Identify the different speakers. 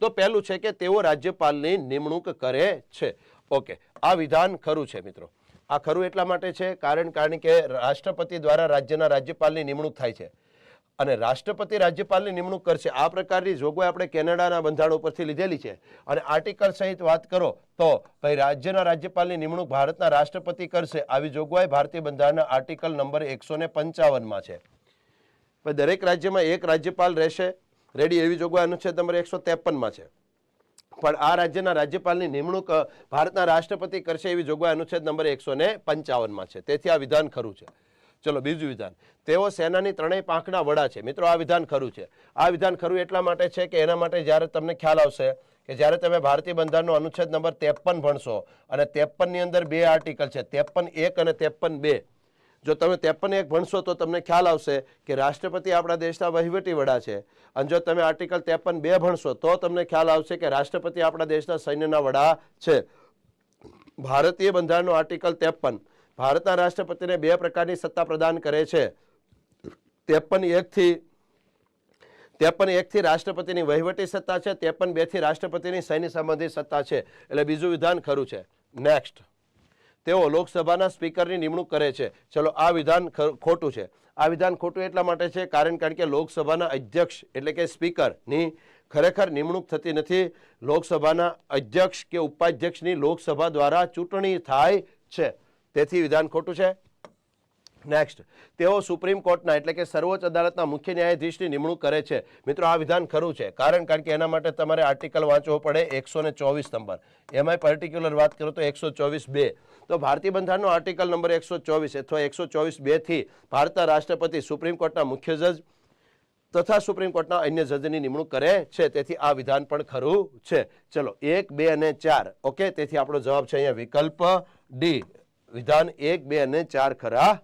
Speaker 1: તો પહેલું છે કે તેઓ રાજ્યપાલની નિમણૂક કરે છે. ઓકે, આ વિધાન ખરું છે મિત્રો. આ ખરું એટલા માટે છે કારણ કે રાષ્ટ્રપતિ દ્વારા રાજ્યના રાજ્યપાલની નિમણૂક થાય છે અને રાષ્ટ્રપતિ રાજ્યપાલની નિમણૂક કરશે. આ પ્રકારની જોગવાઈ આપણે કેનેડાના બંધારણ ઉપરથી લીધેલી છે. અને આર્ટિકલ સહિત વાત કરો તો ભાઈ રાજ્યના રાજ્યપાલની નિમણૂક ભારતના રાષ્ટ્રપતિ કરશે, આવી જોગવાઈ ભારતીય બંધારણના આર્ટિકલ નંબર 155 છે. દરેક રાજ્યમાં એક રાજ્યપાલ રહેશે, રેડી, એવી જોગવાઈ અનુચ્છેદ નંબર 153 છે. પણ આ રાજ્યના રાજ્યપાલની નિમણૂક ભારતના રાષ્ટ્રપતિ કરશે એવી જોગવાઈ અનુચ્છેદ નંબર 155 છે. તેથી આ વિધાન ખરું છે. ચલો બીજું વિધાન, તેઓ સેનાની ત્રણેય પાંખના વડા છે. મિત્રો આ વિધાન ખરું છે. આ વિધાન ખરું એટલા માટે છે કે એના માટે જ્યારે તમને ખ્યાલ આવશે કે જ્યારે તમે ભારતીય બંધારણનો અનુચ્છેદ નંબર 53 ભણશો અને 53 ની અંદર બે આર્ટિકલ છે, 53(1) અને 53(2. જો તમે 53(1) ભણશો તો તમને ખ્યાલ આવશે કે રાષ્ટ્રપતિ આપણા દેશના વહીવટી વડા છે. અને જો તમે આર્ટિકલ 53(2) ભણશો તો તમને ખ્યાલ આવશે કે રાષ્ટ્રપતિ આપણા દેશના સૈન્યના વડા છે. ભારતીય બંધારણનો આર્ટિકલ 53 ભારતના રાષ્ટ્રપતિને બે પ્રકારની સત્તા પ્રદાન કરે છે. 53(1) થી રાષ્ટ્રપતિની વહીવટી સત્તા છે, 53(2) થી રાષ્ટ્રપતિની સૈન્ય સંબંધિત સત્તા છે. એટલે બીજું વિધાન ખરું છે. નેક્સ્ટ, તેઓ લોકસભાના સ્પીકરની નિમણૂક કરે છે. ચલો આ વિધાન ખોટું છે. આ વિધાન ખોટું એટલા માટે છે કારણ કે લોકસભાના અધ્યક્ષ એટલે કે સ્પીકરની ખરેખર નિમણૂક થતી નથી. લોકસભાના અધ્યક્ષ કે ઉપાધ્યક્ષની લોકસભા દ્વારા ચૂંટણી થાય છે. તેથી વિધાન ખોટું છે. નેક્સ્ટ, તેઓ સુપ્રીમ કોર્ટના એટલે કે સર્વોચ્ચ અદાલતના મુખ્ય ન્યાયાધીશની નિમણૂક કરે છે. મિત્રો આ વિધાન ખરું છે કારણ કે એના માટે તમારે આર્ટિકલ વાંચવો પડે 124 નંબર. એમાં પર્ટિક્યુલર વાત કરો તો 124(2). તો ભારતીય બંધારણનો આર્ટિકલ નંબર 124 અથવા 124(2) થી ભારતના રાષ્ટ્રપતિ સુપ્રીમ કોર્ટના મુખ્ય જજ તથા સુપ્રીમ કોર્ટના અન્ય જજની નિમણૂક કરે છે. તેથી આ વિધાન પણ ખરું છે. ચલો 1, 2 અને 4. ઓકે, તેથી આપણો જવાબ છે અહીંયા વિકલ્પ ડી. વિધાન 1, 2 અને 4 ખરા